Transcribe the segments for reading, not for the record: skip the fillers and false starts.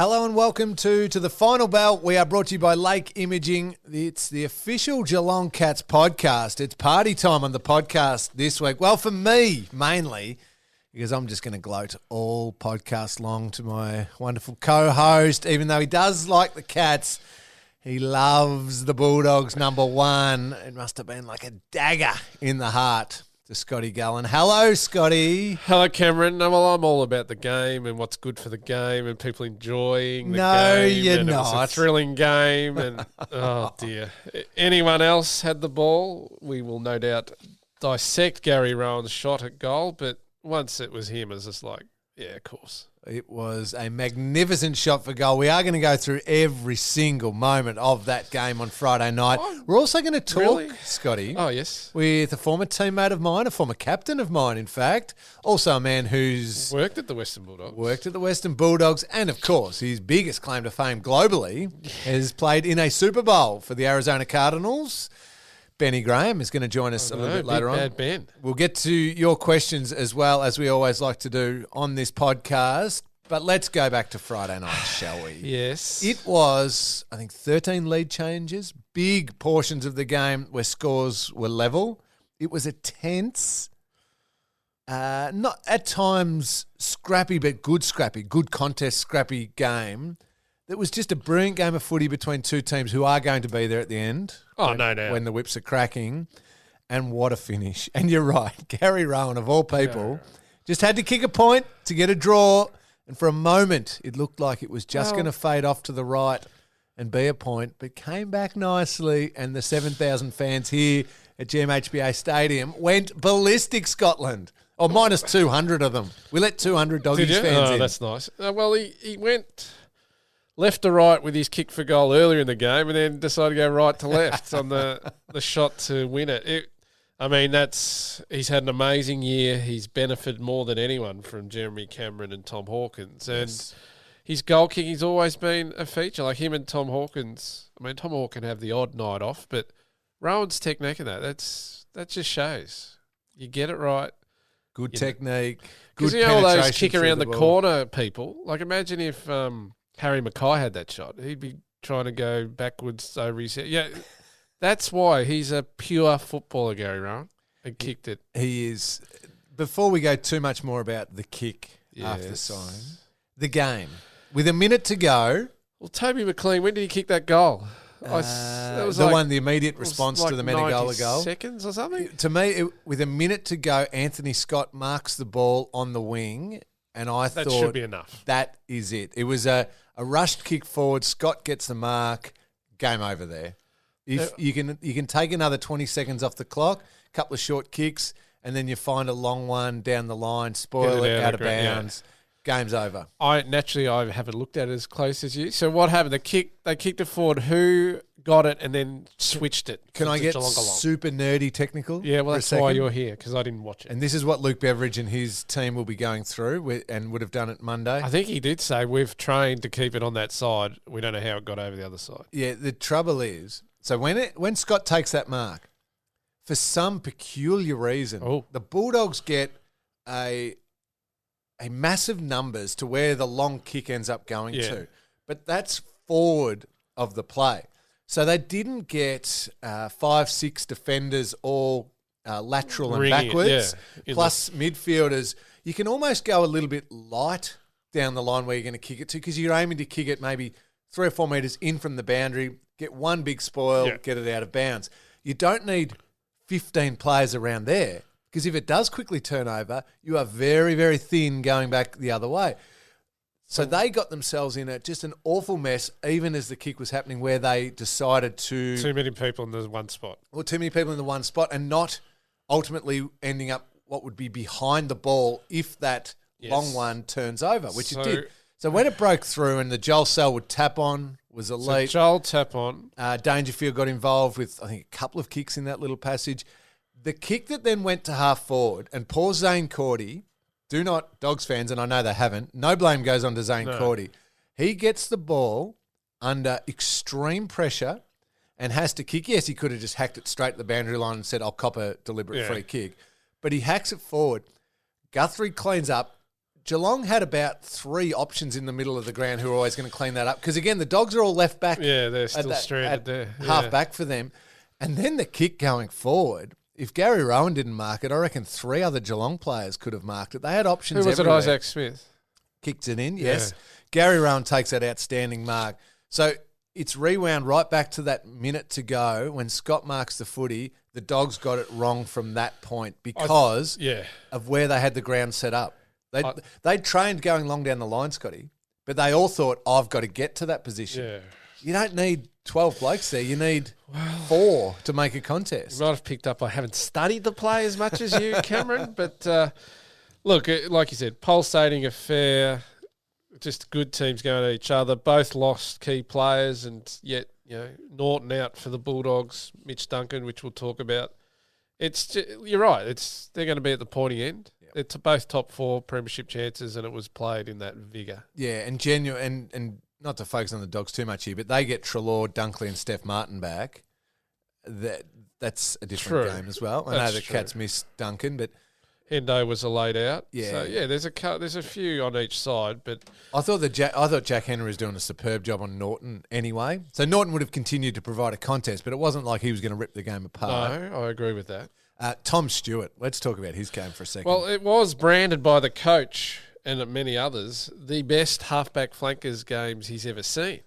Hello and welcome to The Final Bell. We are brought to you by Lake Imaging. It's the official Geelong Cats podcast. It's party time on the podcast this week. Well, for me, mainly, because I'm just going to gloat all podcast long to my wonderful co-host. Even though he does like the Cats, he loves the Bulldogs, number one. It must have been like a dagger in the heart to Scotty Gullen. Hello, Scotty. Hello, Cameron. No, well, I'm all about the game and what's good for the game and people enjoying the game. No, you're and not. It was a thrilling game and, oh, dear. Anyone else had the ball, we will no doubt dissect Gary Rowan's shot at goal, but once it was him, it was just like, yeah, of course. It was a magnificent shot for goal. We are going to go through every single moment of that game on Friday night. We're also going to talk, Scotty. Oh, yes. With a former teammate of mine, a former captain of mine, in fact. Also a man who's worked at the Western Bulldogs. And, of course, his biggest claim to fame globally has played in a Super Bowl for the Arizona Cardinals. Benny Graham is going to join us a little bit later on. Bad Ben. We'll get to your questions as well, as we always like to do on this podcast. But let's go back to Friday night, shall we? Yes. It was, I think, 13 lead changes, big portions of the game where scores were level. It was a tense, not at times scrappy, but good contest, scrappy game. It was just a brilliant game of footy between two teams who are going to be there at the end. Oh, no doubt. When the whips are cracking. And what a finish. And you're right. Gary Rowan, of all people, just had to kick a point to get a draw. And for a moment, it looked like it was just going to fade off to the right and be a point, but came back nicely. And the 7,000 fans here at GMHBA Stadium went ballistic, Scotland. Or minus 200 of them. We let 200 Doggies fans in. Oh, that's nice. Well, he went left to right with his kick for goal earlier in the game and then decided to go right to left on the shot to win it. He's had an amazing year. He's benefited more than anyone from Jeremy Cameron and Tom Hawkins. And his goal kicking's always been a feature. Like him and Tom Hawkins. I mean, Tom Hawkins can have the odd night off, but Rowan's technique in that just shows. You get it right. Good technique. Good penetration. Because all those kick around the corner people. Like imagine if Harry Mackay had that shot. He'd be trying to go backwards over his head. Yeah, that's why he's a pure footballer, Gary Rowan, and kicked it. He is. Before we go too much more about the kick after the sign, the game, with a minute to go. Well, Toby McLean, when did he kick that goal? That was the immediate response to the Menegola goal. Seconds or something? To me, with a minute to go, Anthony Scott marks the ball on the wing, and I thought that should be enough. That is it. It was a rushed kick forward. Scott gets the mark. Game over there. If you can take another 20 seconds off the clock, a couple of short kicks, and then you find a long one down the line, spoil it out of bounds. Yeah. Game's over. I haven't looked at it as close as you. So what happened? They kicked it forward. Who got it and then switched it? Can I get super nerdy technical? Yeah, well, that's why you're here, because I didn't watch it. And this is what Luke Beveridge and his team will be going through and would have done it Monday. I think he did say we've trained to keep it on that side. We don't know how it got over the other side. Yeah, the trouble is, so when Scott takes that mark, for some peculiar reason, the Bulldogs get a massive numbers to where the long kick ends up going to. But that's forward of the play. So they didn't get 5-6 defenders all lateral and backwards, plus midfielders. You can almost go a little bit light down the line where you're going to kick it to, because you're aiming to kick it maybe 3 or 4 metres in from the boundary, get one big spoil, get it out of bounds. You don't need 15 players around there, because if it does quickly turn over, you are very, very thin going back the other way. So they got themselves in just an awful mess, even as the kick was happening, where they decided to... Too many people in the one spot. Well, too many people in the one spot, and not ultimately ending up what would be behind the ball if that long one turns over, which it did. So when it broke through and the Joel Selwood tap-on was elite. So Joel tap-on. Dangerfield got involved with, I think, a couple of kicks in that little passage. The kick that then went to half forward, and poor Zane Cordy, do not, Dogs fans, and I know they haven't, no blame goes on to Zane Cordy. He gets the ball under extreme pressure and has to kick. Yes, he could have just hacked it straight to the boundary line and said, I'll cop a deliberate free kick. But he hacks it forward. Guthrie cleans up, Geelong had about 3 options in the middle of the ground who were always going to clean that up. Because, again, the Dogs are all left back. Yeah, they're still stranded there. Half back for them. And then the kick going forward, if Gary Rowan didn't mark it, I reckon 3 other Geelong players could have marked it. They had options everywhere. Who was it, Isaac Smith? Kicked it in, yes. Yeah. Gary Rowan takes that outstanding mark. So it's rewound right back to that minute to go when Scott marks the footy. The Dogs got it wrong from that point because of where they had the ground set up. They'd trained going long down the line, Scotty, but they all thought, I've got to get to that position. Yeah. You don't need 12 blokes there. You need 4 to make a contest. You might have picked up I haven't studied the play as much as you, Cameron, but look, like you said, pulsating affair, just good teams going at each other. Both lost key players, and yet, Norton out for the Bulldogs, Mitch Duncan, which we'll talk about. You're right. They're going to be at the pointy end. Yep. It's both top 4 premiership chances, and it was played in that vigour. Yeah, and genuine, and not to focus on the Dogs too much here, but they get Treloar, Dunkley, and Steph Martin back. That's a different game as well. I know the Cats missed Duncan, but Hendo was a laid out. Yeah, so there's a few on each side, but I thought Jack Henry was doing a superb job on Norton anyway. So Norton would have continued to provide a contest, but it wasn't like he was going to rip the game apart. No, I agree with that. Tom Stewart, let's talk about his game for a second. Well, it was branded by the coach and many others the best halfback flankers games he's ever seen.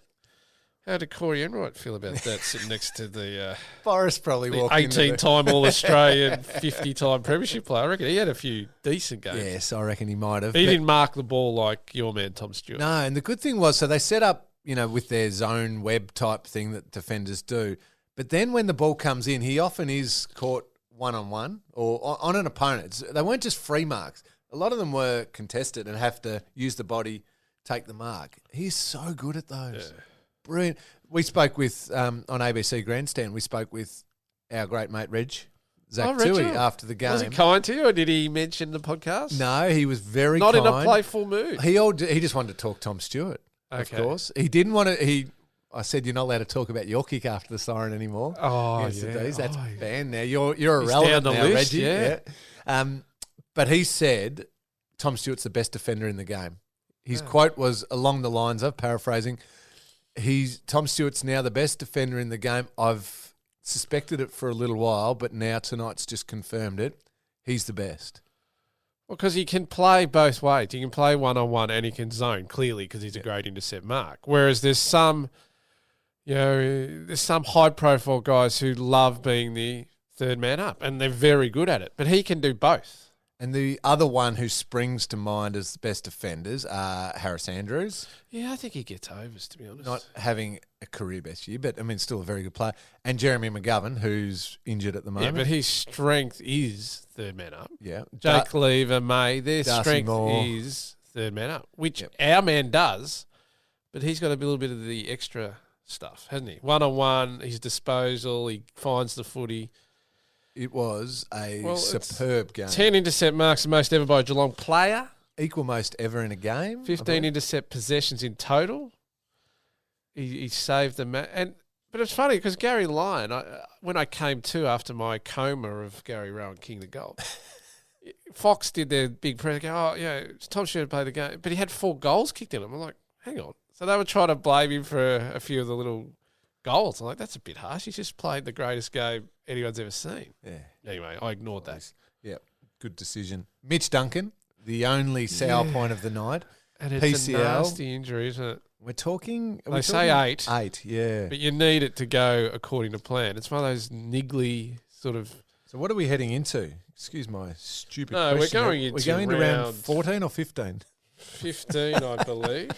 How did Corey Enright feel about that sitting next to the Forrest probably the walked 18-time All-Australian, 50-time premiership player? I reckon he had a few decent games. Yes, I reckon he might have. He didn't mark the ball like your man Tom Stewart. No, and the good thing was, so they set up, with their zone web type thing that defenders do. But then when the ball comes in, he often is caught one-on-one or on an opponent. They weren't just free marks. A lot of them were contested and have to use the body, take the mark. He's so good at those. Yeah. Brilliant. We spoke with, on ABC Grandstand, we spoke with our great mate Zach Toohey after the game. Was he kind to you, or did he mention the podcast? No, he was very kind. Not in a playful mood. He just wanted to talk Tom Stewart, of course. He didn't want to... I said, you're not allowed to talk about your kick after the siren anymore. Oh, That's banned now. You're irrelevant now, list, Reggie. Yeah. But he said Tom Stewart's the best defender in the game. His quote was along the lines of, paraphrasing, Tom Stewart's now the best defender in the game. I've suspected it for a little while, but now tonight's just confirmed it. He's the best. Well, because he can play both ways. He can play one-on-one and he can zone, clearly, because he's a great intercept mark. Whereas there's some high-profile guys who love being the third man up, and they're very good at it. But he can do both. And the other one who springs to mind as the best defenders are Harris Andrews. Yeah, I think he gets overs, to be honest. Not having a career best year, but, still a very good player. And Jeremy McGovern, who's injured at the moment. Yeah, but his strength is third man up. Yeah. Jake Lever, May, their Darcy strength Moore. is third man up, which our man does, but he's got a little bit of the extra stuff, hasn't he? One-on-one, his disposal, he finds the footy. It was a superb game. 10 intercept marks, the most ever by a Geelong player. Equal most ever in a game. 15 intercept possessions in total. He saved the match. But it's funny because Gary Lyon, when I came to after my coma of Gary Rowan King the Gold, Fox did their big press. Tom should have played the game. But he had 4 goals kicked in him. I'm like, hang on. So they were trying to blame him for a few of the little goals. I'm like, that's a bit harsh. He's just played the greatest game anyone's ever seen. Yeah. Anyway, I ignored that. Yeah, good decision. Mitch Duncan, the only sour point of the night. And it's PCL. A nasty injury, isn't it? We're talking... They say 8. 8, yeah. But you need it to go according to plan. It's one of those niggly sort of... So what are we heading into? Excuse my stupid question. We're going into round 14 or 15? 15, I believe.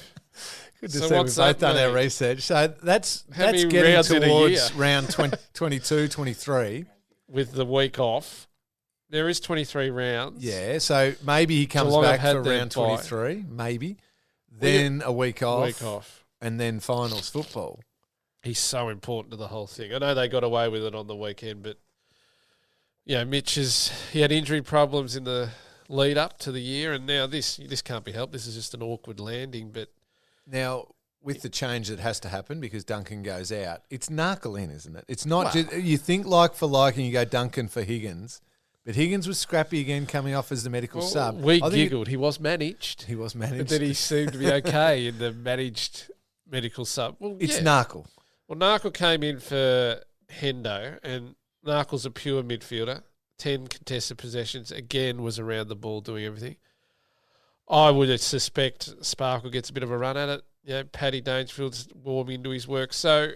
Good to see we've both done our research. So that's getting towards round 22, 23. With the week off. There is 23 rounds. Yeah, so maybe he comes back for round 23, maybe. Then a week off. And then finals football. He's so important to the whole thing. I know they got away with it on the weekend, but Mitch he had injury problems in the lead up to the year, and now this can't be helped. This is just an awkward landing, but now, with the change that has to happen because Duncan goes out, it's knuckle in, isn't it? It's not just, you think like for like and you go Duncan for Higgins, But Higgins was scrappy again, coming off as the medical sub. We giggled. He was managed. He was managed. But then he seemed to be okay in the managed medical sub. Well, it's Narkle. Well, Narkle came in for Hendo, and Narkle's a pure midfielder. 10 contested possessions. Again, was around the ball doing everything. I would suspect Sparkle gets a bit of a run at it. Paddy Dangerfield's warming into his work. So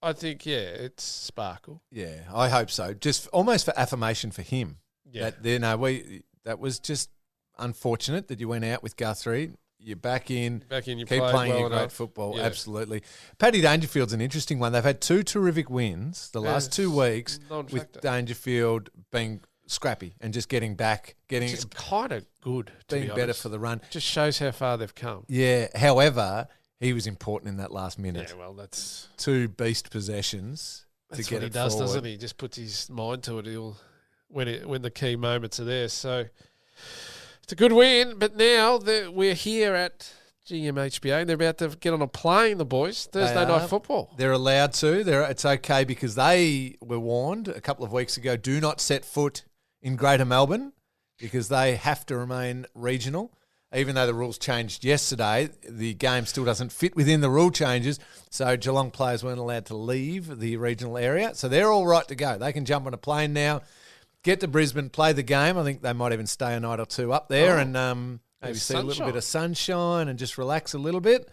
I think, it's Sparkle. Yeah, I hope so. Just almost for affirmation for him. Yeah. That was just unfortunate that you went out with Guthrie. You're back in. You keep playing your great football. Yeah. Absolutely. Paddy Dangerfield's an interesting one. They've had 2 terrific wins the last 2 weeks with Dangerfield being scrappy and just getting back, It's kind of good, being better for the run. Just shows how far they've come. Yeah. However, he was important in that last minute. Yeah, well, that's 2 beast possessions to get it does, forward. doesn't he? Just puts his mind to it. When the key moments are there. So it's a good win. But now we're here at GMHBA and they're about to get on a plane. The boys Thursday night football. They're allowed to. It's okay because they were warned a couple of weeks ago. Do not set foot in Greater Melbourne because they have to remain regional. Even though the rules changed yesterday, the game still doesn't fit within the rule changes. So Geelong players weren't allowed to leave the regional area. So they're all right to go. They can jump on a plane now, get to Brisbane, play the game. I think they might even stay a night or 2 up there and maybe see a little bit of sunshine and just relax a little bit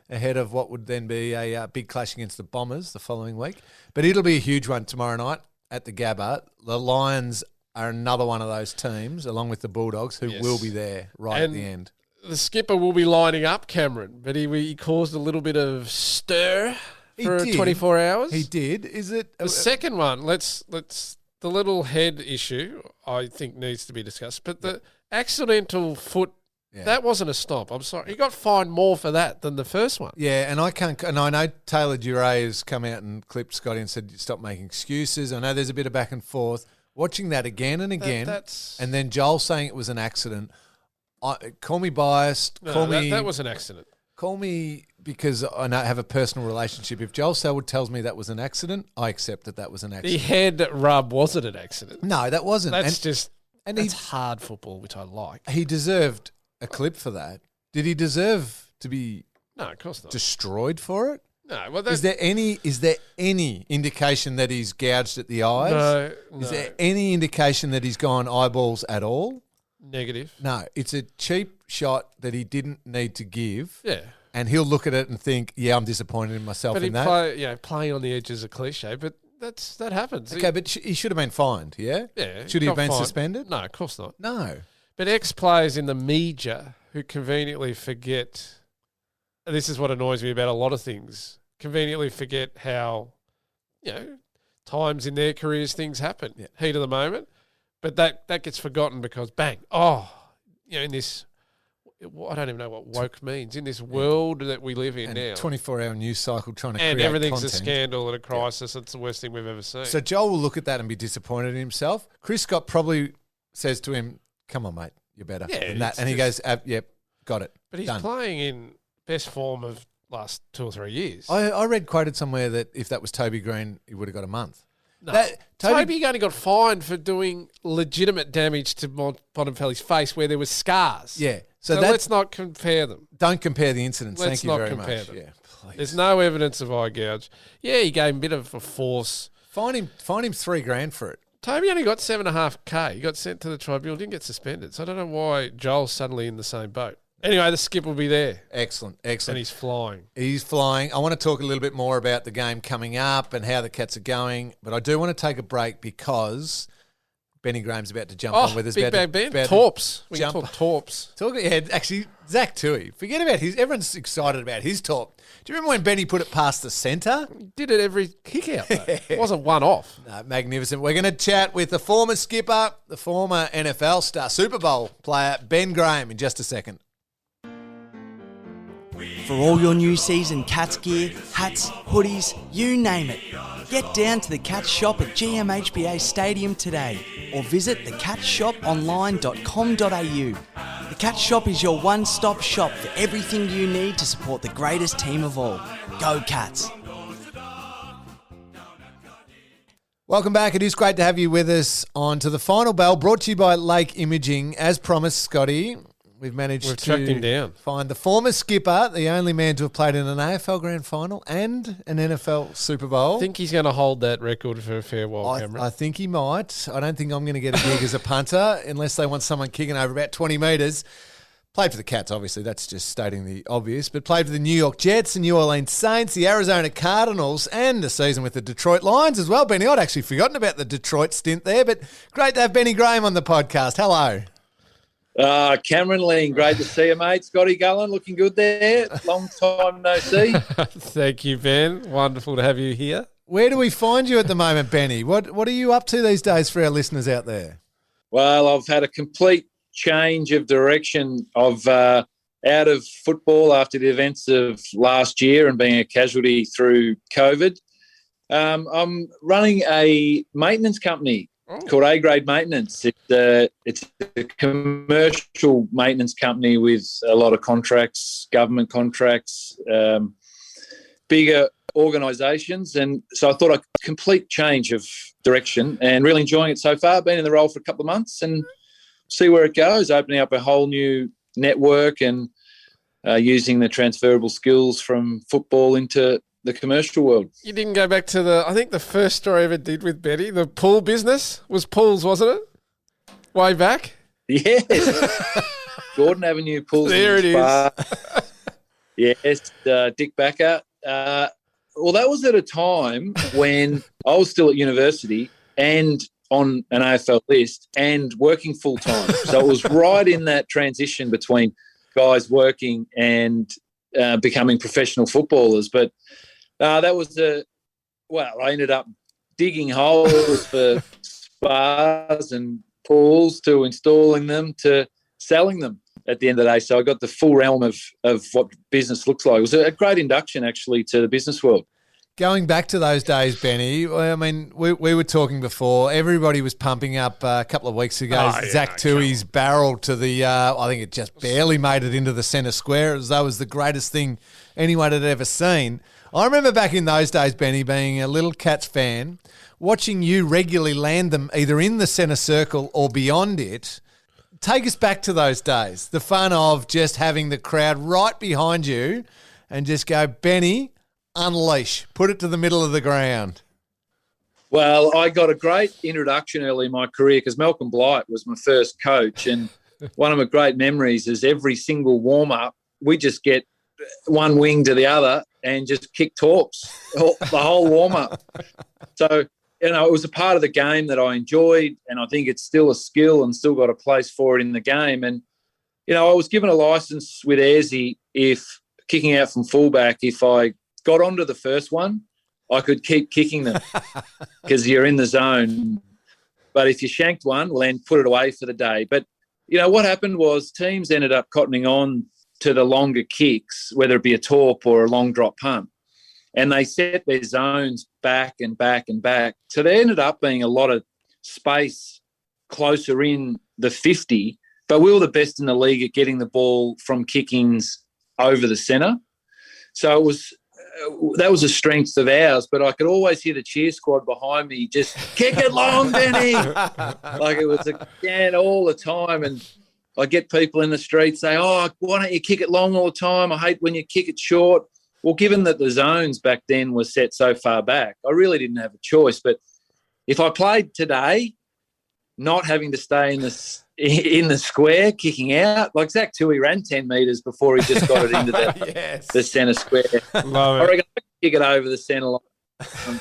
ahead of what would then be a big clash against the Bombers the following week. But it'll be a huge one tomorrow night at the Gabba. The Lions are another one of those teams, along with the Bulldogs, who will be there at the end. The skipper will be lining up, Cameron, but he caused a little bit of stir for 24 hours. He did. Is it the second one? Let's the little head issue I think needs to be discussed, but the accidental foot. Yeah. That wasn't a stop. I'm sorry. He got fined more for that than the first one. Yeah, and I know Taylor Duray has come out and clipped Scotty and said, stop making excuses. I know there's a bit of back and forth. Watching that again and again, and then Joel saying it was an accident. Call me biased. That was an accident. Call me because I have a personal relationship. If Joel Selwood tells me that was an accident, I accept that was an accident. The head rub wasn't an accident. No, that wasn't. That's hard football, which I like. He deserved a clip for that. Did he deserve to be? No, of course not. Destroyed for it? No. Well, is there any indication that he's gouged at the eyes? No. Is there any indication that he's gone eyeballs at all? Negative. No. It's a cheap shot that he didn't need to give. Yeah. And he'll look at it and think, yeah, I'm disappointed in myself in that. Playing on the edge is a cliche, but that happens. Okay, but he should have been fined, yeah? Yeah. Should he have been suspended? No, of course not. No. But ex-players in the media who conveniently forget, this is what annoys me about a lot of things, conveniently forget how, times in their careers things happen, heat of the moment. But that gets forgotten because, bang, in this, I don't even know what woke means, in this world that we live in now. 24-hour news cycle trying to create content. And everything's a scandal and a crisis. It's the worst thing we've ever seen. So Joel will look at that and be disappointed in himself. Chris Scott probably says to him, come on, mate, you're better than that. And he goes, yep, got it. But he's playing in best form of last 2 or 3 years. I read quoted somewhere that if that was Toby Green, he would have got a month. No, Toby only got fined for doing legitimate damage to Bontempelli's face where there was scars. Yeah. So let's not compare them. Don't compare the incidents. Let's Thank you very not compare much. them. Yeah, please. There's no evidence of eye gouge. Yeah, he gave him a bit of a force. Fine him $3,000 for it. Toby only got 7.5K. He got sent to the tribunal, didn't get suspended. So I don't know why Joel's suddenly in the same boat. Anyway, the skip will be there. Excellent. And he's flying. I want to talk a little bit more about the game coming up and how the Cats are going, but I do want to take a break because Benny Graham's about to jump on with us. Big Bang Ben. Torps. We can talk Torps. Actually, Zach Toohey. Forget about everyone's excited about his Torp. Do you remember when Benny put it past the centre? Did it every kick out, though. It wasn't one off. No, magnificent. We're going to chat with the former skipper, the former NFL star, Super Bowl player, Ben Graham, in just a second. For all your new season Cats gear, hats, hoodies, you name it. Get down to the Cats shop at GMHBA Stadium today or visit thecatshop.online.com.au. The Cats shop is your one-stop shop for everything you need to support the greatest team of all. Go Cats! Welcome back. It is great to have you with us on To the Final Bell, brought to you by Lake Imaging. As promised, Scotty, we've tracked him down. Find the former skipper, the only man to have played in an AFL Grand Final and an NFL Super Bowl. I think he's going to hold that record for a fair while, Cameron. I think he might. I don't think I'm going to get a gig as a punter unless they want someone kicking over about 20 metres. Played for the Cats, obviously. That's just stating the obvious. But played for the New York Jets, the New Orleans Saints, the Arizona Cardinals, and a season with the Detroit Lions as well. Benny, I'd actually forgotten about the Detroit stint there, but great to have Benny Graham on the podcast. Hello. Cameron Lean, great to see you, mate. Scotty Gullen, looking good there. Long time no see. Thank you, Ben. Wonderful to have you here. Where do we find you at the moment, Benny? What are you up to these days for our listeners out there? Well, I've had a complete change of direction of out of football after the events of last year and being a casualty through COVID. I'm running a maintenance company called A-Grade Maintenance. It's a commercial maintenance company with a lot of contracts, government contracts, bigger organisations. And so I thought a complete change of direction and really enjoying it so far. Been in the role for a couple of months and see where it goes, opening up a whole new network and using the transferable skills from football into the commercial world. You didn't go back to I think the first story I ever did with Betty, the pool business was pools, wasn't it? Way back? Yes. Gordon Avenue Pools. There it is. Yes, Dick Backer. Well, that was at a time when I was still at university and on an AFL list and working full-time. So it was right in that transition between guys working and becoming professional footballers. But that was I ended up digging holes for spas and pools to installing them to selling them at the end of the day. So I got the full realm of what business looks like. It was a great induction, actually, to the business world. Going back to those days, Benny, I mean, we were talking before. Everybody was pumping up a couple of weeks ago. Zach Tui's barrel to the, I think it just barely made it into the centre square, as though it was the greatest thing anyone had ever seen. I remember back in those days, Benny, being a little Cats fan, watching you regularly land them either in the centre circle or beyond it. Take us back to those days, the fun of just having the crowd right behind you and just go, Benny, unleash, put it to the middle of the ground. Well, I got a great introduction early in my career because Malcolm Blight was my first coach, and one of my great memories is every single warm-up, we just get one wing to the other and just kick torps the whole warm-up. So, it was a part of the game that I enjoyed, and I think it's still a skill and still got a place for it in the game. And, I was given a licence with Ayresy if kicking out from fullback, if I got onto the first one, I could keep kicking them because you're in the zone. But if you shanked one, well, then put it away for the day. But, what happened was teams ended up cottoning on to the longer kicks, whether it be a torp or a long drop punt. And they set their zones back and back and back. So there ended up being a lot of space closer in the 50, but we were the best in the league at getting the ball from kickings over the centre. So that was a strength of ours, but I could always hear the cheer squad behind me just, kick it long, Benny! Like it was again all the time. And I get people in the street say, why don't you kick it long all the time? I hate when you kick it short. Well, given that the zones back then were set so far back, I really didn't have a choice. But if I played today, not having to stay in the square, kicking out, like Zach Tui ran 10 metres before he just got it into the centre square. Love it. I reckon I could kick it over the centre line.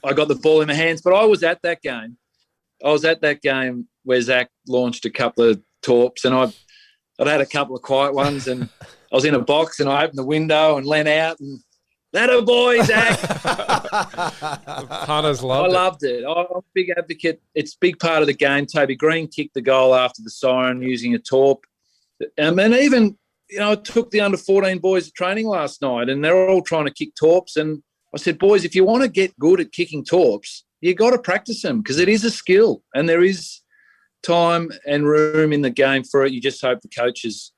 I got the ball in my hands, but I was at that game. I was at that game where Zach launched a couple of torps, and I'd had a couple of quiet ones, and I was in a box and I opened the window and leant out and, that a boy, Zach. Punters loved it. I loved it. I'm a big advocate. It's a big part of the game. Toby Green kicked the goal after the siren using a torp. And even, I took the under-14 boys to training last night and they're all trying to kick torps. And I said, boys, if you want to get good at kicking torps, you got to practice them because it is a skill and there is time and room in the game for it. You just hope the coaches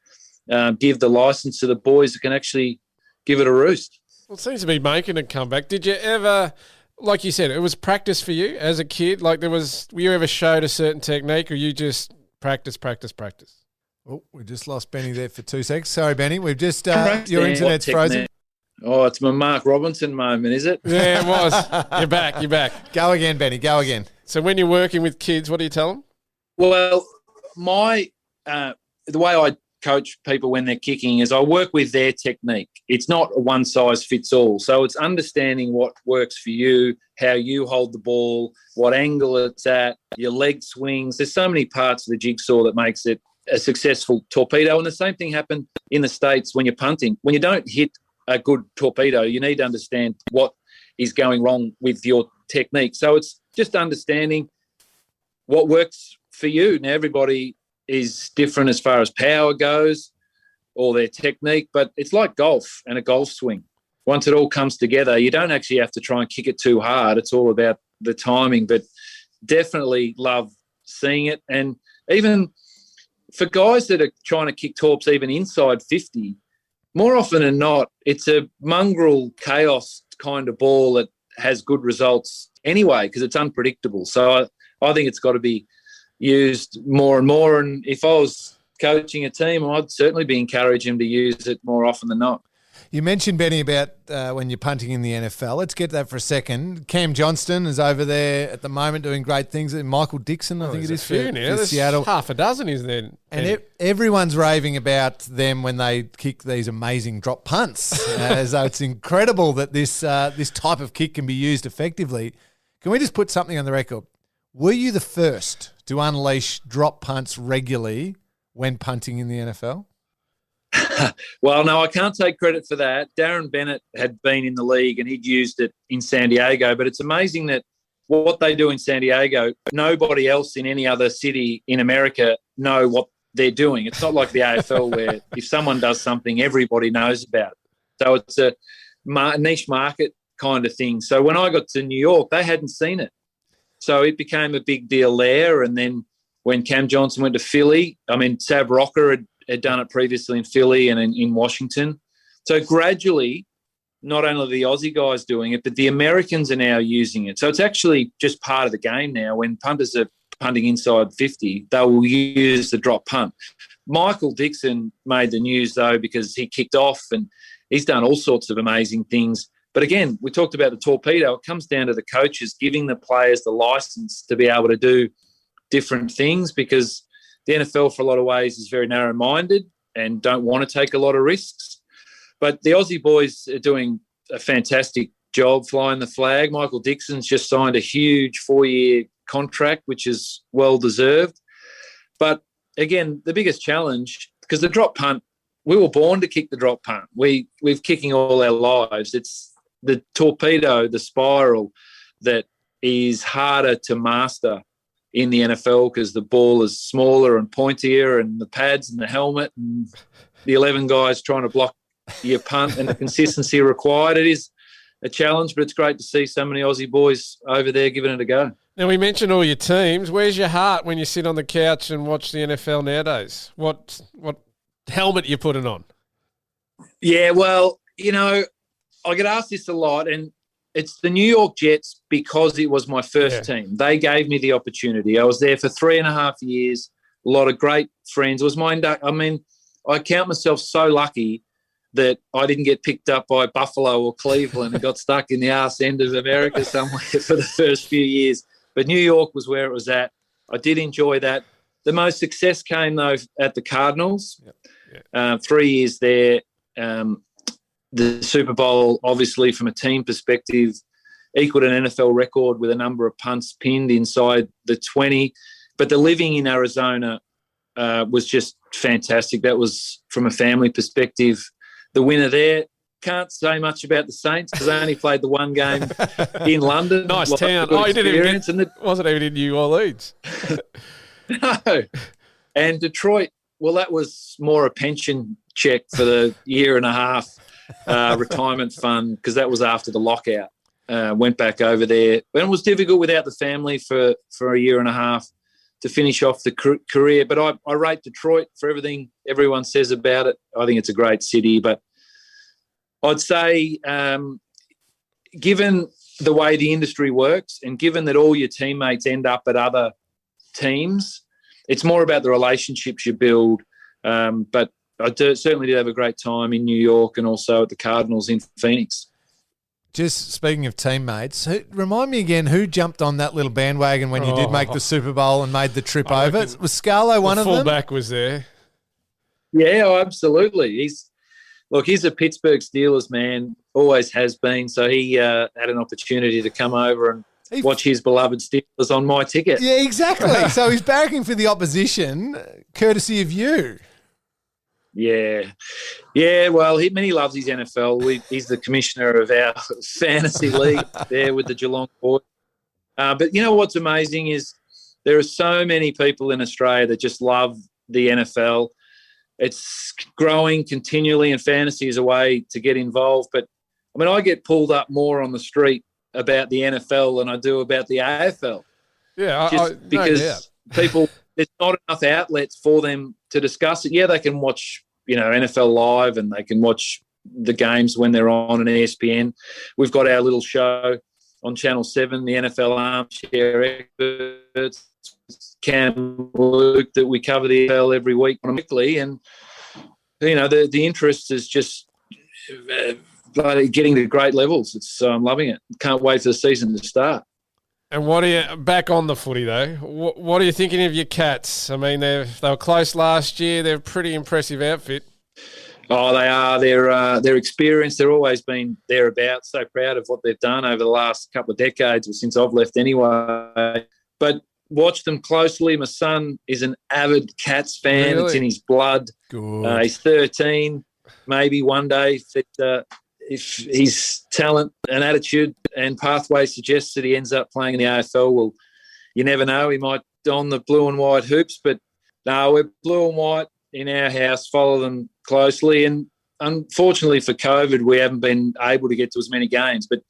give the license to the boys that can actually give it a roost. Well, it seems to be making a comeback. Did you ever like you said, it was practice for you as a kid. Like were you ever showed a certain technique, or you just practice? Oh, we just lost Benny there for 2 seconds. Sorry, Benny. We've just your internet's frozen. Oh, it's my Mark Robinson moment, is it? Yeah, it was. You're back. Go again, Benny. Go again. So when you're working with kids, what do you tell them? Well, the way I coach people when they're kicking is I work with their technique. It's not a one size fits all. So it's understanding what works for you, how you hold the ball, what angle it's at, your leg swings. There's so many parts of the jigsaw that makes it a successful torpedo. And the same thing happened in the States when you're punting. When you don't hit a good torpedo, you need to understand what is going wrong with your technique. So it's just understanding what works for you. Now, everybody is different as far as power goes or their technique, but it's like golf and a golf swing. Once it all comes together, you don't actually have to try and kick it too hard. It's all about the timing, but definitely love seeing it. And even for guys that are trying to kick torps even inside 50, more often than not, it's a mongrel chaos kind of ball that has good results anyway because it's unpredictable. So I think it's got to be used more and more. And if I was coaching a team, I'd certainly be encouraging them to use it more often than not. You mentioned, Benny, about when you're punting in the NFL. Let's get to that for a second. Cam Johnston is over there at the moment doing great things. Michael Dixon, I think it is, for Seattle. Half a dozen, isn't there? And everyone's raving about them when they kick these amazing drop punts, as though it's incredible that this type of kick can be used effectively. Can we just put something on the record? Were you the first to unleash drop punts regularly when punting in the NFL? Well, no, I can't take credit for that. Darren Bennett had been in the league and he'd used it in San Diego, but it's amazing that what they do in San Diego, nobody else in any other city in America know what they're doing. It's not like the AFL where if someone does something, everybody knows about it. So it's a niche market kind of thing. So when I got to New York, they hadn't seen it. So it became a big deal there. And then when Cam Johnson went to Philly, Sav Rocker had done it previously in Philly and in Washington. So gradually, not only the Aussie guys doing it, but the Americans are now using it. So it's actually just part of the game now. When punters are punting inside 50, they will use the drop punt. Michael Dixon made the news, though, because he kicked off and he's done all sorts of amazing things. But again, we talked about the torpedo. It comes down to the coaches giving the players the license to be able to do different things, because the NFL for a lot of ways is very narrow-minded and don't want to take a lot of risks. But the Aussie boys are doing a fantastic job flying the flag. Michael Dixon's just signed a huge 4-year contract, which is well-deserved. But again, the biggest challenge, because the drop punt, we were born to kick the drop punt. We've kicking all our lives. It's the torpedo, the spiral, that is harder to master in the NFL because the ball is smaller and pointier and the pads and the helmet and the 11 guys trying to block your punt and the consistency required. It is a challenge, but it's great to see so many Aussie boys over there giving it a go. Now, we mentioned all your teams. Where's your heart when you sit on the couch and watch the NFL nowadays? What helmet you putting on? Yeah, well, I get asked this a lot, and it's the New York Jets because it was my first team. They gave me the opportunity. I was there for 3.5 years, a lot of great friends. It was I count myself so lucky that I didn't get picked up by Buffalo or Cleveland and got stuck in the arse end of America somewhere for the first few years. But New York was where it was at. I did enjoy that. The most success came, though, at the Cardinals. 3 years there. The Super Bowl, obviously, from a team perspective, equaled an NFL record with a number of punts pinned inside the 20. But the living in Arizona was just fantastic. That was, from a family perspective, the winner there. Can't say much about the Saints because I only played the one game in London. Nice town. Oh, you didn't even wasn't even in New Orleans. No. And Detroit, well, that was more a pension check for the year and a half retirement fund, because that was after the lockout. Went back over there. And it was difficult without the family for a year and a half to finish off the career. But I rate Detroit for everything everyone says about it. I think it's a great city. But I'd say, given the way the industry works, and given that all your teammates end up at other teams, it's more about the relationships you build. But I certainly did have a great time in New York and also at the Cardinals in Phoenix. Just speaking of teammates, remind me again who jumped on that little bandwagon when you did make the Super Bowl and made the trip over. Was Scarlo one of them? Fullback was there. Yeah, absolutely. He's a Pittsburgh Steelers man, always has been. So he had an opportunity to come over and watch his beloved Steelers on my ticket. Yeah, exactly. So he's barracking for the opposition, courtesy of you. Yeah. Well, he loves his NFL. He's the commissioner of our fantasy league there with the Geelong Boys. But you know what's amazing is there are so many people in Australia that just love the NFL. It's growing continually, and fantasy is a way to get involved. But I mean, I get pulled up more on the street about the NFL than I do about the AFL. Yeah, because people, there's not enough outlets for them to discuss it. Yeah, they can watch, NFL Live, and they can watch the games when they're on an ESPN. We've got our little show on Channel 7, the NFL Armchair Experts, Cam, Luke, that we cover the NFL every week weekly, and the interest is just getting to great levels. I'm loving it. Can't wait for the season to start. And what are you back on the footy though? What are you thinking of your Cats? I mean, they were close last year. They're a pretty impressive outfit. Oh, they are. They're experienced. They've always been thereabouts. So proud of what they've done over the last couple of decades, or since I've left anyway. But watch them closely. My son is an avid Cats fan. Really? It's in his blood. Good. He's 13. Maybe one day, if his talent and attitude and pathway suggests that he ends up playing in the AFL, well, you never know. He might don the blue and white hoops. But no, we're blue and white in our house, follow them closely. And unfortunately for COVID, we haven't been able to get to as many games. But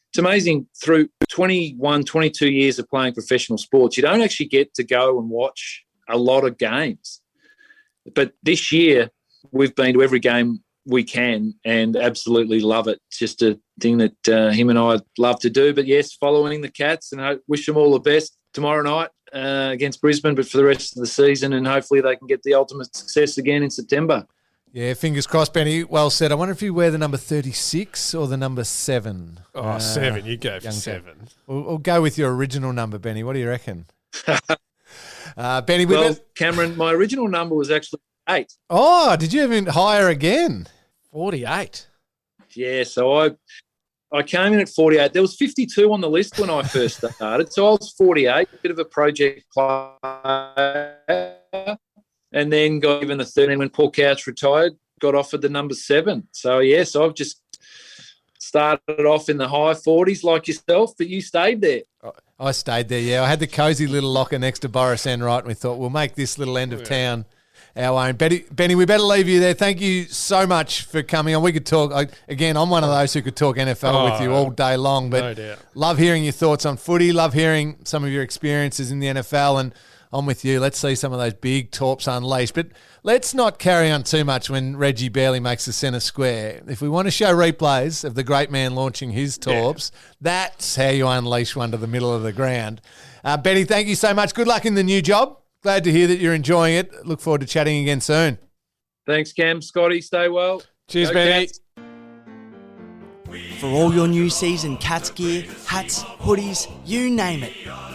it's amazing, through 21, 22 years of playing professional sports, you don't actually get to go and watch a lot of games. But this year, we've been to every game we can and absolutely love it. It's just a thing that him and I love to do. But yes, following the Cats, and I wish them all the best tomorrow night against Brisbane, but for the rest of the season, and hopefully they can get the ultimate success again in September. Yeah, fingers crossed, Benny. Well said. I wonder if you wear the number 36 or the number 7. 7. You go for 7. We'll go with your original number, Benny. What do you reckon? Benny, Cameron, my original number was actually 8. Oh, did you even higher again? 48. Yeah, so I came in at 48. There was 52 on the list when I first started, so I was 48, a bit of a project player, and then got given the 13 when Paul Couch retired, got offered the number 7. So, yes, I've just started off in the high 40s like yourself, but you stayed there. I stayed there, yeah. I had the cosy little locker next to Boris Enright, and we thought we'll make this little end of town our own. Benny, we better leave you there. Thank you so much for coming on. We could talk, again, I'm one of those who could talk NFL with you all day long, but no doubt. Love hearing your thoughts on footy, love hearing some of your experiences in the NFL, and I'm with you. Let's see some of those big torps unleashed. But let's not carry on too much when Reggie barely makes the centre square. If we want to show replays of the great man launching his torps, that's how you unleash one to the middle of the ground. Benny, thank you so much. Good luck in the new job. Glad to hear that you're enjoying it. Look forward to chatting again soon. Thanks, Cam. Scotty, stay well. Cheers, Benny. Cats. For all your new season Cats gear, hats, hoodies, you name it.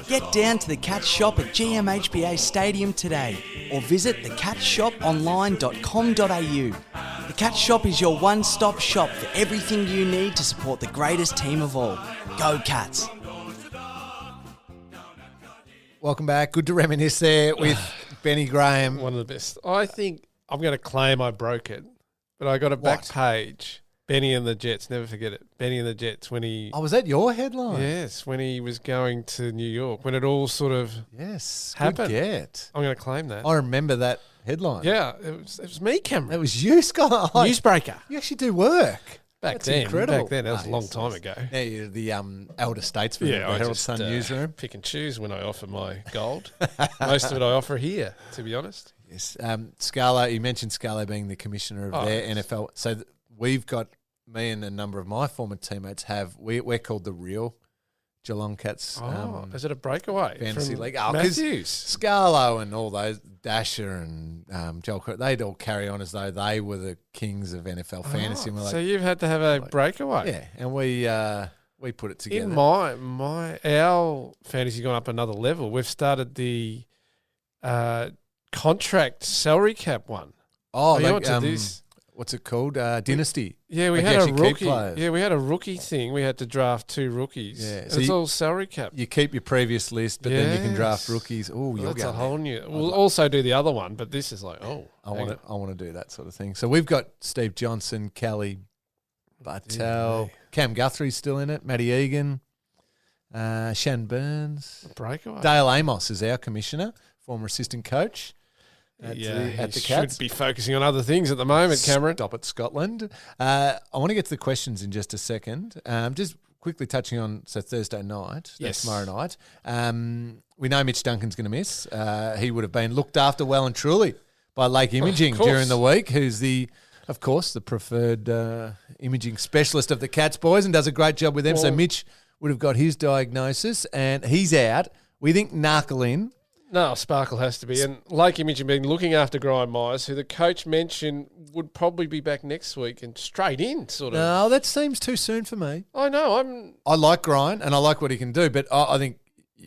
Get down to the Cats shop at GMHBA Stadium today or visit thecatshoponline.com.au. The Cats shop is your one-stop shop for everything you need to support the greatest team of all. Go Cats! Welcome back. Good to reminisce there with Benny Graham. One of the best. I think I'm going to claim I broke it, but I got a back page. Benny and the Jets, never forget it. Benny and the Jets when he... Oh, was that your headline? Yes, when he was going to New York, when it all sort of happened. Good get. I'm going to claim that. I remember that headline. Yeah, it was me, Cameron. It was you, Scott. Newsbreaker. You actually do work. That's incredible. Back then, that was a long time ago. Now you're the elder statesman of the Herald Sun newsroom. Pick and choose when I offer my gold. Most of it I offer here, to be honest. Yes. Scarlo, you mentioned Scarlo being the commissioner of their NFL. So we've got, me and a number of my former teammates we're called the real Geelong Cats. Is it a breakaway? Fantasy from league. Oh, 'cause Matthews. Scarlo and all those, Dasher and Joel, they'd all carry on as though they were the kings of NFL fantasy. And we're So like, you've had to have a breakaway. yeah, and we put it together. In our fantasy gone up another level. We've started the contract salary cap one. Oh, Are you like, onto this? what's it called? Dynasty. Yeah, we Like had you a actually keep rookie. players. Yeah, we had a rookie thing. We had to draft 2 rookies. Yeah, And so it's all salary cap. You keep your previous list, but then you can draft Yes. rookies. Oh, you'll That's go a whole new. We'll also do the other one, but this is like, I want to do that sort of thing. So we've got Steve Johnson, Kelly, Bartel, Cam Guthrie's still in it, Matty Egan, Shan Burns, breakaway. Dale Amos is our commissioner, former assistant coach at the Cats. Should be focusing on other things at the moment, Cameron. Stop at Scotland. I want to get to the questions in just a second. Just quickly touching on Thursday night, Yes. tomorrow night. We know Mitch Duncan's going to miss. He would have been looked after well and truly by Lake Imaging during the week, who's of course, the preferred imaging specialist of the Cats boys and does a great job with them. So Mitch would have got his diagnosis and he's out. We think Narkle in. No, Sparkle has to be. And Lake Imaging been looking after Brian Myers, who the coach mentioned would probably be back next week and straight in, sort of. No, that seems too soon for me. I know. I like Grind and I like what he can do, but I think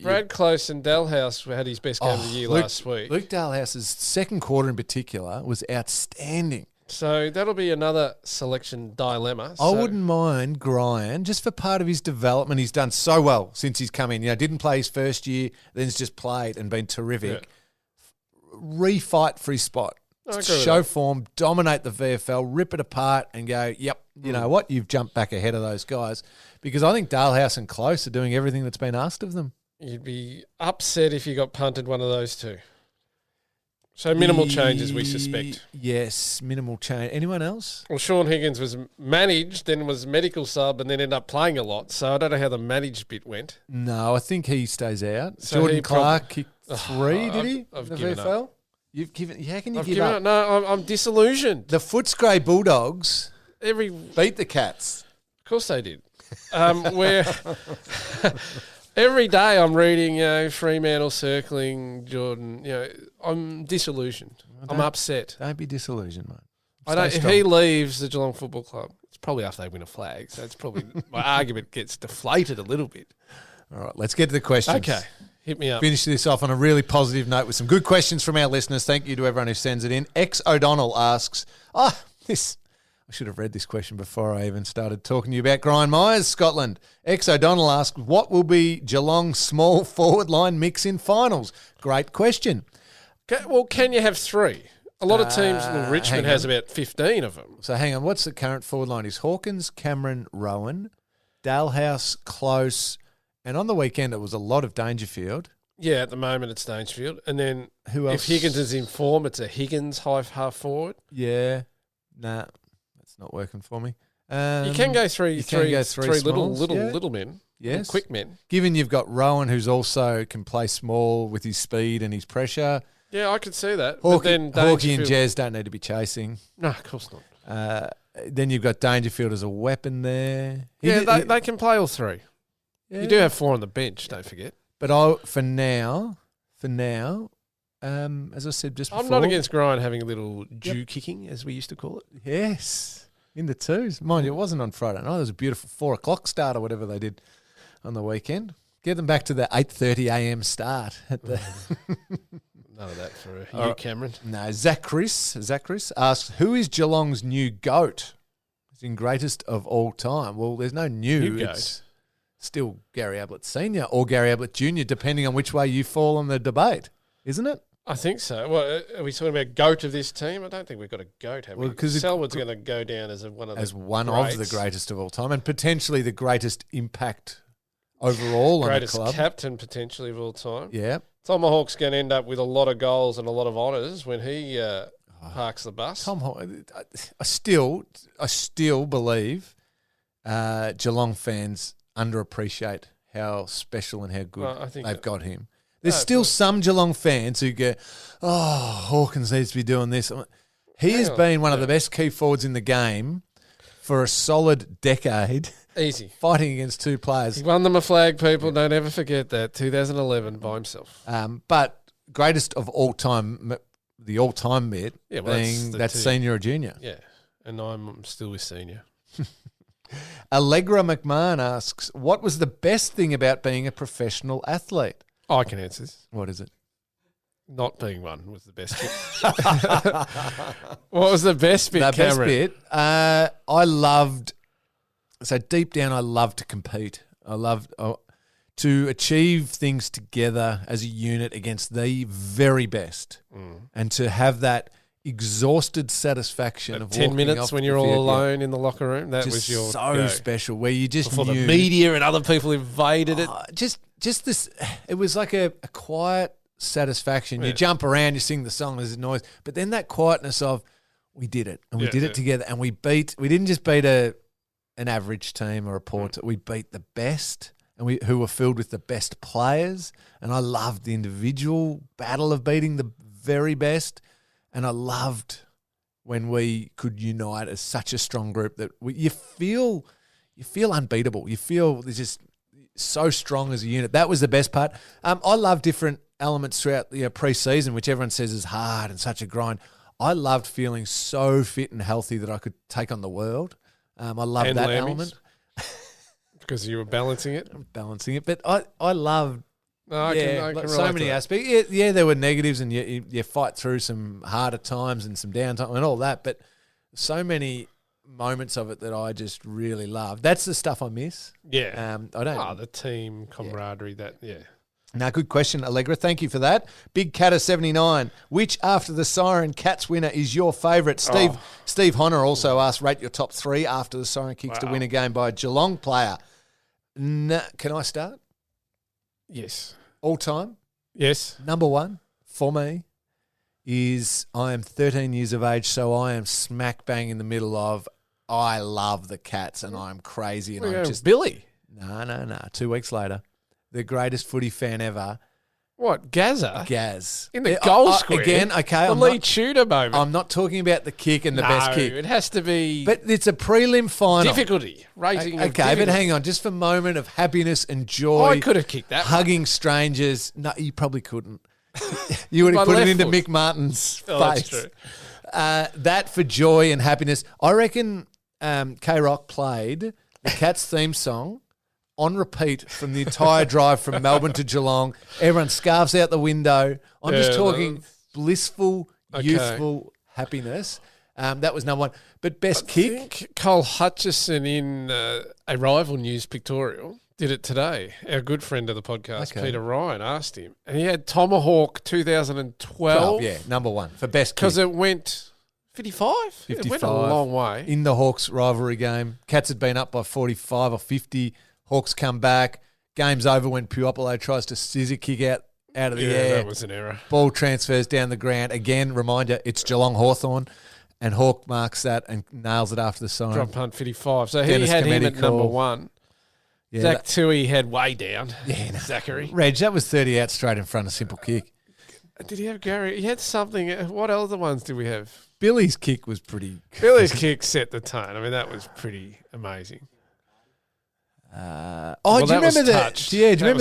Brad Close and Dalhouse had his best game of the year last week. Luke Dalhouse's second quarter in particular was outstanding. So that'll be another selection dilemma. I wouldn't mind Grind just for part of his development. He's done so well since he's come in. Didn't play his first year, then he's just played and been terrific. Yeah. Refight for his spot. Show form, dominate the VFL, rip it apart and go, yep, you know what? You've jumped back ahead of those guys. Because I think Dalhouse and Close are doing everything that's been asked of them. You'd be upset if you got punted one of those two. So minimal changes, we suspect. Yes, minimal change. Anyone else? Well, Sean Higgins was managed, then was medical sub, and then ended up playing a lot. So I don't know how the managed bit went. No, I think he stays out. So Jordan Clark kicked 3, did he? I've the given VFL? up. You've given. How can you I've give given up? up? No, I'm disillusioned. The Footscray Bulldogs Of beat the Cats. course they did. Where every day I'm reading, Fremantle circling Jordan. I'm disillusioned. I'm upset. Don't be disillusioned, mate. If he leaves the Geelong Football Club, it's probably after they win a flag. So it's probably my argument gets deflated a little bit. All right, let's get to the questions. Okay, hit me up. Finish this off on a really positive note with some good questions from our listeners. Thank you to everyone who sends it in. X O'Donnell asks, I should have read this question before I even started talking to you about Grind Myers, Scotland. X O'Donnell asks, what will be Geelong's small forward line mix in finals? Great question. Well, can you have 3? A lot of teams, Richmond has about 15 of them. So hang on, what's the current forward line? Is Hawkins, Cameron, Rowan, Dalhouse, Close, and on the weekend it was a lot of Dangerfield. Yeah, at the moment it's Dangerfield. And then Who else? if Higgins is in form, it's a Higgins half forward. Yeah. Nah, that's not working for me. You can go three smalls, little men. Yes. Quick men. Given you've got Rowan, who's also can play small with his speed and his pressure. Yeah, I could see that. Hawkey, but then Hawkey and Jez don't need to be chasing. No, of course not. Then you've got Dangerfield as a weapon there. They can play all 3. Yeah. You do have 4 on the bench, don't forget. But for now, as I said just before. I'm not against Grind having a little Jew kicking, as we used to call it. Yes, in the twos. Mind you, it wasn't on Friday night. It was a beautiful 4 o'clock start or whatever they did on the weekend. Get them back to the 8:30 a.m. start. None of that for you, Cameron. No, Zach Chris asks, who is Geelong's new GOAT? As in greatest of all time. Well, there's no new GOAT. It's still Gary Ablett Sr. or Gary Ablett Jr., depending on which way you fall on the debate, isn't it? I think so. Well, are we talking about GOAT of this team? I don't think we've got a GOAT, have we? Because Selwood's going to go down as one of the greatest of all time and potentially the greatest impact overall on the club. Greatest captain potentially of all time. Yeah. Tomahawk's going to end up with a lot of goals and a lot of honours when he parks the bus. I still believe Geelong fans underappreciate how special and how good they've got him. There's still some Geelong fans who go, Hawkins needs to be doing this. He has been one of the best key forwards in the game for a solid decade. Easy. Fighting against two players. He won them a flag, people. Don't ever forget that. 2011 by himself. But greatest of all time, the all-time bit being that's senior or junior. Yeah, and I'm still with senior. Allegra McMahon asks, what was the best thing about being a professional athlete? I can answer this. What is it? Not being one was the best bit. What was the best bit, Cameron? The best bit, I loved, so deep down I loved to compete. I loved to achieve things together as a unit against the very best and to have that exhausted satisfaction of 10 minutes off when the you're all field, alone in the locker room. That just was your so go. special where you just Before knew, the media and other people invaded it. Just this, it was like a quiet satisfaction. You jump around, you sing the song, there's a noise, but then that quietness of we did it and we did it together and we didn't just beat an average team or a poor team, we beat the best and who were filled with the best players, and I loved the individual battle of beating the very best, and I loved when we could unite as such a strong group that you feel unbeatable. You feel there's just so strong as a unit. That was the best part. I love different elements throughout the pre-season, which everyone says is hard and such a grind. I loved feeling so fit and healthy that I could take on the world. I loved and that Lammies. element. Because you were balancing it? But I loved I can so many aspects. Yeah, there were negatives and you fight through some harder times and some downtime and all that, but so many moments of it that I just really love. That's the stuff I miss. Yeah. I don't. The team camaraderie, Now, good question, Allegra. Thank you for that. Big Catter 79. Which after the Siren Cats winner is your favourite? Steve Honor also asked, rate your top three after the Siren Kicks to win a game by a Geelong player. Can I start? Yes. All time? Yes. Number one for me is I am 13 years of age, so I am smack bang in the middle of I love the Cats and I'm crazy. And I'm just Billy. No. 2 weeks later, the greatest footy fan ever. What, Gazza? Gaz. In the goal square? Again, okay. The Lee Tudor moment. I'm not talking about the kick and the best kick. It has to be... But it's a prelim final. Difficulty. Rating of Okay, difficulty. but hang on. Just for a moment of happiness and joy. I could have kicked that hugging strangers. No, you probably couldn't. You would have put it into Mick Martin's face. That's true. That for joy and happiness. I reckon K-Rock played the Cats theme song on repeat from the entire drive from Melbourne to Geelong. Everyone scarves out the window. I'm just talking blissful, youthful happiness. That was number one. But best kick? I think Cole Hutchison in a rival news pictorial did it today. Our good friend of the podcast, Peter Ryan, asked him. And he had Tomahawk 2012. Yeah, number one for best kick. Because it went 55? It went a long way. In the Hawks rivalry game. Cats had been up by 45 or 50. Hawks come back. Game's over when Puopolo tries to scissor kick out of the air. That was an error. Ball transfers down the ground. Again, reminder, it's Geelong Hawthorn. And Hawk marks that and nails it after the sign. Drop punt 55. So Dennis he had him at Cometti number call. one. Yeah, Zach Tui had way down. Yeah, no. Zachary. Reg, that was 30 out straight in front of simple kick. Did he have Gary? He had something. What other ones did we have? Billy's kick was pretty... Billy's kick set the tone. I mean, that was pretty amazing. Do you remember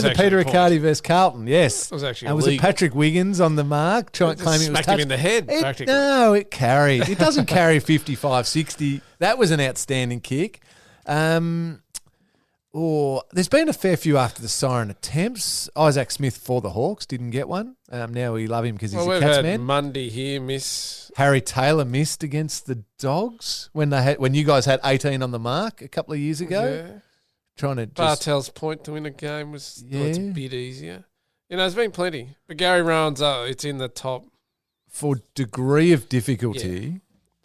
the Peter Riccardi versus Carlton? Yes. It was actually was it Patrick Wiggins on the mark claiming it was smacked touch? him in the head, practically. No, it carried. It doesn't carry 55, 60. That was an outstanding kick. There's been a fair few after the Siren attempts. Isaac Smith for the Hawks didn't get one. Now we love him because he's a Cats man. Monday here, miss. Harry Taylor missed against the Dogs when you guys had 18 on the mark a couple of years ago. Yeah. Trying to just... Bartel's point to win a game was it's a bit easier. There's been plenty. But Gary Rowan's, it's in the top. For degree of difficulty.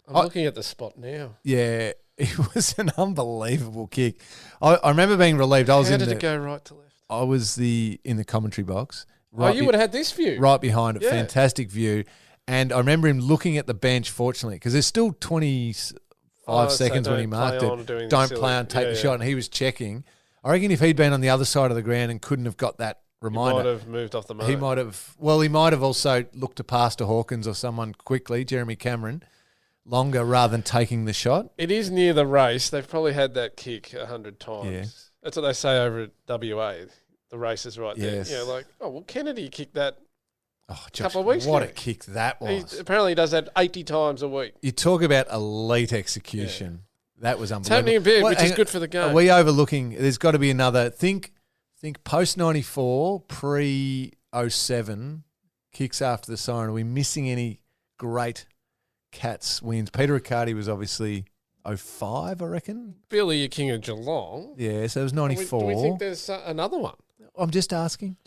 Yeah. I'm looking at the spot now. Yeah, it was an unbelievable kick. I remember being relieved. How did it go right to left? I was in the commentary box. You would have had this view. Right behind it. Yeah. Fantastic view. And I remember him looking at the bench, fortunately, because there's still 25 seconds when he marked it. Don't play on, take the shot. And he was checking. I reckon if he'd been on the other side of the ground and couldn't have got that reminder. He might have moved off the mark. He might have. Well, he might have also looked to pass to Hawkins or someone quickly, Jeremy Cameron, longer rather than taking the shot. It is near the race. They've probably had that kick 100 times. Yeah. That's what they say over at WA. The race is right there. Yes. You know, like, oh, well, Kennedy kicked that Oh, a couple of weeks what ago. a kick that was. Apparently he does that 80 times a week. You talk about elite execution. That was It's unbelievable. happening a bit, What- which is hang- good for the game. Are we overlooking? There's got to be another. Think post 94, pre 07 kicks after the siren. Are we missing any great Cats wins? Peter Riccardi was obviously 05, I reckon. Billy, your king of Geelong. Yeah, so it was Do 94. we think there's another one? I'm just asking.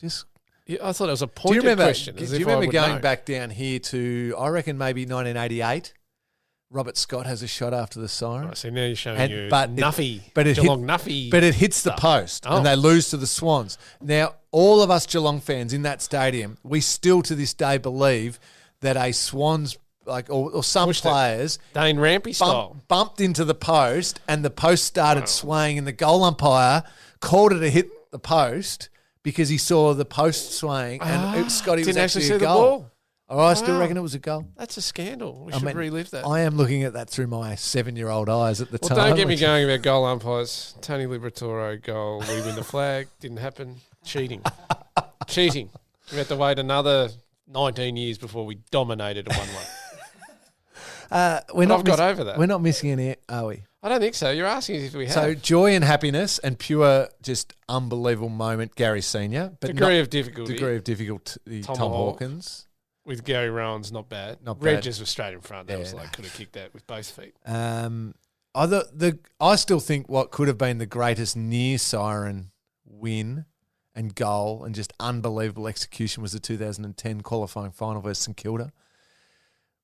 Yeah, I thought it was a Do you pointed remember? question. Do as you if I remember would going know. back down here to? I reckon maybe 1988. Robert Scott has a shot after the siren. Right, so now you're showing And- you but it- Nuffy, but it hit- Geelong Nuffy. But it hits the stuff. post Oh. and they lose to the Swans. Now, all of us Geelong fans in that stadium, we still to this day believe that a Swans, or some Pushed it. players, Dane Rampy style. bumped into the post and the post started swaying and the goal umpire called it a hit the post because he saw the post swaying and Scotty was Didn't actually see a the goal. ball. Oh, I still Wow. reckon it was a goal. That's a scandal. We I should mean, relive that. I am looking at that through my 7-year-old eyes at the Well, time. don't get me which- going about goal umpires. Tony Liberatore goal. We win the flag. Didn't happen. Cheating. Cheating. We had to wait another 19 years before we dominated a 1-1. We're not I've got over that. We're not missing any, are we? I don't think so. You're asking if we have. So joy and happiness and pure, just unbelievable moment, Gary Senior. But degree not- of difficulty degree of difficulty, Tom Tomahawk. Hawkins. with Gary Rowan's not bad. Not bad. Reg just was straight in front. That Yeah. was like, could have kicked that with both feet. I still think what could have been the greatest near siren win and goal and just unbelievable execution was the 2010 qualifying final versus St Kilda,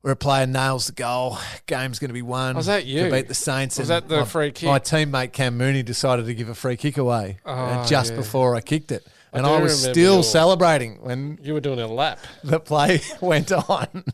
where a player nails the goal, game's going to be won. Was that you? To beat the Saints. Was and that the free kick? My teammate Cam Mooney decided to give a free kick away just yeah. before I kicked it. And do I was remember still your- celebrating when You were doing a lap. the play went on.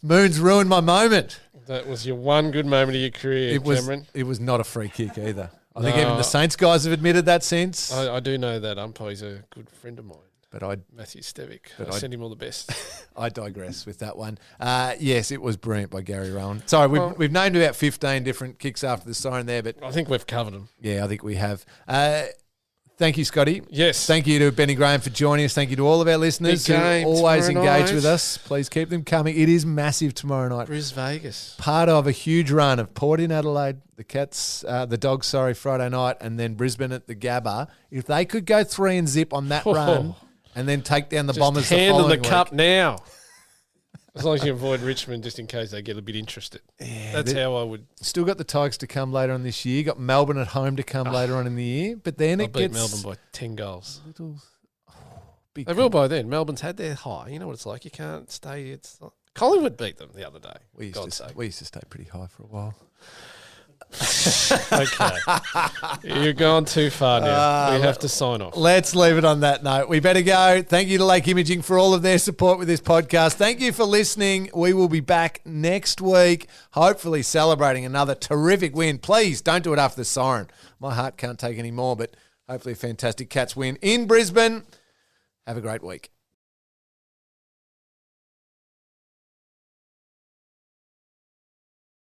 Moon's ruined my moment. That was your one good moment of your career, Cameron. It was not a free kick either. I think No. even the Saints guys have admitted that since. I do know that umpire's a good friend of mine, But I Matthew Stevick. But I I- send him all the best. I digress with that one. Yes, it was brilliant by Gary Rowan. Sorry, we've named about 15 different kicks after the siren there, but I think we've covered them. yeah, I think we have. Thank you, Scotty. Yes. Thank you to Benny Graham for joining us. Thank you to all of our listeners Big who game always tomorrow engage night. with us. Please keep them coming. It is massive tomorrow night. Bris Vegas. Part of a huge run of Port in Adelaide, the Dogs, Friday night, and then Brisbane at the Gabba. If they could go 3 and zip on that run and then take down the Bombers Just hand the them the following cup week. now. As long as you avoid Richmond, just in case they get a bit interested. That's how I would. Still got the Tigers to come later on this year. Got Melbourne at home to come later on in the year. But then I it beat gets Melbourne by 10 goals. big. They will by then. Melbourne's had their high. You know what it's like. You can't stay. It's not. Collingwood beat them the other day. We used, God's to, sake. we used to stay pretty high for a while. Okay. You've gone too far now. We have to sign off. Let's leave it on that note. We better go. Thank you to Lake Imaging for all of their support with this podcast. Thank you for listening. We will be back next week, hopefully celebrating another terrific win. Please don't do it after the siren. My heart can't take any more, but hopefully a fantastic Cats win in Brisbane. Have a great week.